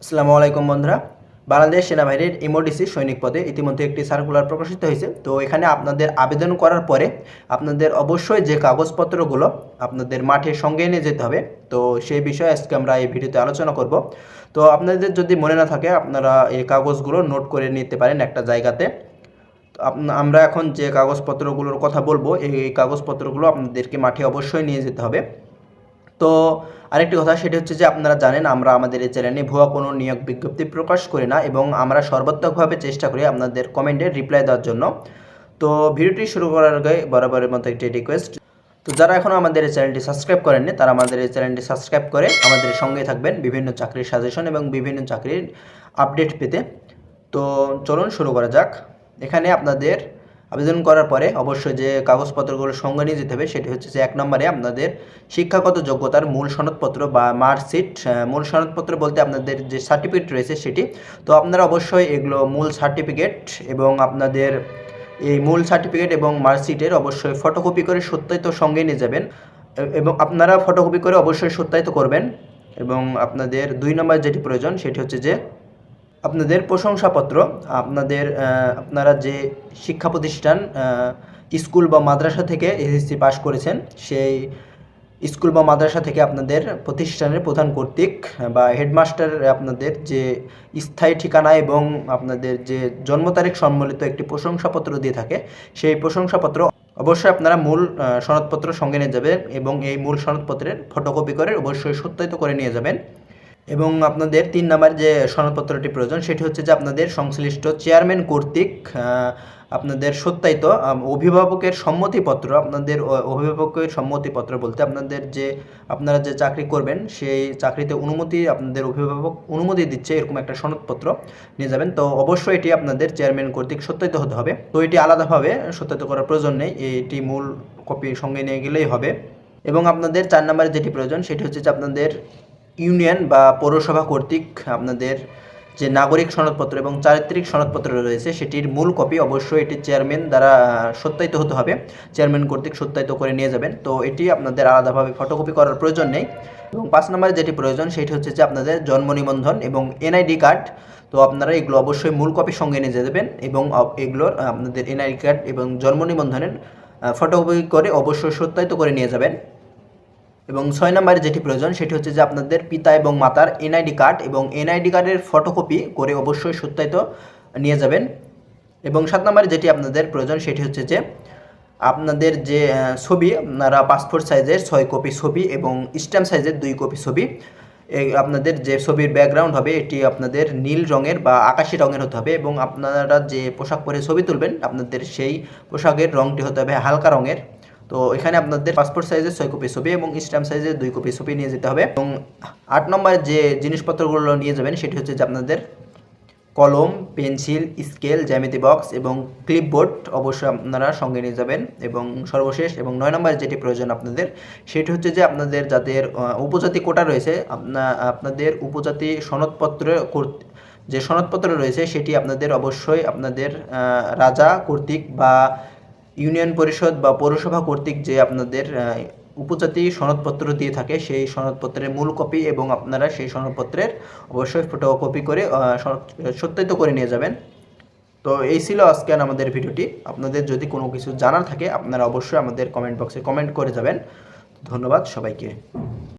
আসসালামু আলাইকুম বন্ধুরা। বাংলাদেশ সেনাবাহিনীর এমওডিসি সৈনিক পদে ইতিমধ্যে একটি সার্কুলার প্রকাশিত হয়েছে। তো এখানে আপনাদের আবেদন করার পরে আপনাদের অবশ্যই যে কাগজপত্রগুলো আপনাদের মাঠে সঙ্গে নিয়ে যেতে হবে। তো সেই বিষয়ে আজকে আমরা এই ভিডিওতে আলোচনা করব। তো আপনাদের যদি মনে না থাকে আপনারা এই কাগজগুলো নোট করে নিতে পারেন একটা জায়গাতে। তো আমরা এখন যে কাগজপত্রগুলোর কথা বলবো এই কাগজপত্রগুলো আপনাদেরকে মাঠে অবশ্যই নিয়ে যেতে হবে। তো আরেকটি কথা সেটি হচ্ছে যে আপনারা জানেন আমরা আমাদের এই চ্যানেলে ভুয়া কোনো নিয়োগ বিজ্ঞপ্তি প্রকাশ করি না এবং আমরা সর্বাত্মকভাবে চেষ্টা করি আপনাদের কমেন্টে রিপ্লাই দেওয়ার জন্য। তো ভিডিওটি শুরু করার আগে বরাবরের মতো একটি রিকোয়েস্ট, তো যারা এখনও আমাদের এই চ্যানেলটি সাবস্ক্রাইব করেননি তারা আমাদের এই চ্যানেলটি সাবস্ক্রাইব করে আমাদের সঙ্গে থাকবেন বিভিন্ন চাকরির সাজেশন এবং বিভিন্ন চাকরির আপডেট পেতে। তো চলুন শুরু করা যাক। এখানে আপনাদের আবেদন করার পরে অবশ্যই যে কাগজপত্রগুলো সঙ্গে নিয়ে যেতে হবে সেটি হচ্ছে যে 1 নম্বরে আপনাদের শিক্ষাগত যোগ্যতার মূল সনদপত্র বা মার্কশিট। মূল সনদপত্র বলতে আপনাদের যে সার্টিফিকেট রয়েছে সেটি। তো আপনারা অবশ্যই এগুলো মূল সার্টিফিকেট এবং আপনাদের এই মূল সার্টিফিকেট এবং মার্কশিটের অবশ্যই ফটোকপি করে সত্যায়িত সঙ্গে নিয়ে যাবেন এবং আপনারা ফটোকপি করে অবশ্যই সত্যায়িত করবেন। এবং আপনাদের 2 নম্বর যেটি প্রয়োজন সেটি হচ্ছে যে আপনাদের প্রশংসাপত্র। আপনারা যে শিক্ষা প্রতিষ্ঠান স্কুল বা মাদ্রাসা থেকে এসএসসি পাস করেছেন সেই স্কুল বা মাদ্রাসা থেকে আপনাদের প্রতিষ্ঠানের প্রধান কর্তৃক বা হেডমাস্টার আপনাদের যে স্থায়ী ঠিকানা এবং আপনাদের যে জন্ম তারিখ সম্বলিত একটি প্রশংসাপত্র দিয়ে থাকে সেই প্রশংসাপত্র অবশ্যই আপনারা মূল সনদপত্র সঙ্গে নিয়ে যাবেন এবং এই মূল সনদপত্রের ফটোকপি করে অবশ্যই সত্যায়িত করে নিয়ে যাবেন। এবং আপনাদের 3 নাম্বার যে সনদপত্রটি প্রয়োজন সেটি হচ্ছে যে আপনাদের সংশ্লিষ্ট চেয়ারম্যান কর্তৃক আপনাদের সত্যায়িত অভিভাবকের সম্মতিপত্র। আপনাদের অভিভাবকের সম্মতিপত্র বলতে আপনারা যে চাকরি করবেন সেই চাকরিতে আপনাদের অভিভাবক অনুমতি দিচ্ছে এরকম একটা সনদপত্র নিয়ে যাবেন। তো অবশ্যই এটি আপনাদের চেয়ারম্যান কর্তৃক সত্যায়িত হতে হবে। তো এটি আলাদাভাবে সত্যায়িত করার প্রয়োজন নেই, এটি মূল কপি সঙ্গে নিয়ে গেলেই হবে। এবং আপনাদের 4 নম্বরে যেটি প্রয়োজন সেটি হচ্ছে যে আপনাদের ইউনিয়ন বা পৌরসভা কর্তৃক আপনাদের যে নাগরিক সনদপত্র এবং চারিত্রিক সনদপত্র রয়েছে সেটির মূল কপি অবশ্যই এটি চেয়ারম্যান দ্বারা সত্যায়িত হতে হবে, চেয়ারম্যান কর্তৃক সত্যায়িত করে নিয়ে যাবেন। তো এটি আপনাদের আলাদাভাবে ফটোকপি করার প্রয়োজন নেই। এবং 5 নম্বরে যেটি প্রয়োজন সেটি হচ্ছে যে আপনাদের জন্ম নিবন্ধন এবং এনআইডি কার্ড। তো আপনারা এগুলো অবশ্যই মূল কপি সঙ্গে নিয়ে যাবেন এবং এগুলোর আপনাদের এনআইডি কার্ড এবং জন্ম নিবন্ধনের ফটোকপি করে অবশ্যই সত্যায়িত করে নিয়ে যাবেন। এবং 6 নম্বরে যেটি প্রয়োজন সেটি হচ্ছে যে আপনাদের পিতা এবং মাতার এনআইডি কার্ড এবং এনআইডি কার্ডের ফটোকপি করে অবশ্যই সত্যায়িত নিয়ে যাবেন। এবং 7 নম্বরে যেটি আপনাদের প্রয়োজন সেটি হচ্ছে যে আপনাদের যে ছবি আপনারা পাসপোর্ট সাইজের 6 কপি ছবি এবং স্ট্যাম্প সাইজের 2 কপি ছবি। আপনাদের যে ছবির ব্যাকগ্রাউন্ড হবে এটি আপনাদের নীল রঙের বা আকাশি রঙের হতে হবে এবং আপনারা যে পোশাক পরে ছবি তুলবেন আপনাদের সেই পোশাকের রঙটি হতে হবে হালকা রঙের। তো এখানে আপনাদের পাসপোর্ট সাইজের 6 কপি ছবি এবং স্ট্যাম্প সাইজের 2 কপি ছবি নিয়ে যেতে হবে। এবং 8 নম্বর যে জিনিসপত্রগুলো নিয়ে যাবেন সেটি হচ্ছে যে আপনাদের কলম, পেন্সিল, স্কেল, জ্যামিতি বক্স এবং ক্লিপবোর্ড অবশ্যই আপনারা সঙ্গে নিয়ে যাবেন। এবং সর্বশেষ এবং 9 নম্বর যেটি প্রয়োজন আপনাদের সেটি হচ্ছে যে আপনাদের যাদের উপজাতি কোটা রয়েছে আপনাদের উপজাতি সনদপত্র যে সনদপত্র রয়েছে সেটি আপনাদের অবশ্যই আপনাদের রাজা কর্তৃক বা ইউনিয়ন পরিষদ বা পৌরসভা কর্তৃক যে আপনাদের উপজাতি সনদপত্র দিয়ে থাকে সেই সনদপত্রের মূল কপি এবং আপনারা সেই সনদপত্রের অবশ্যই ফটোকপি করে সত্যায়িত করে নিয়ে যাবেন। তো এই ছিল আজকের আমাদের ভিডিওটি। আপনাদের যদি কোনো কিছু জানার থাকে আপনারা অবশ্যই আমাদের কমেন্ট বক্সে কমেন্ট করে যাবেন। ধন্যবাদ সবাইকে।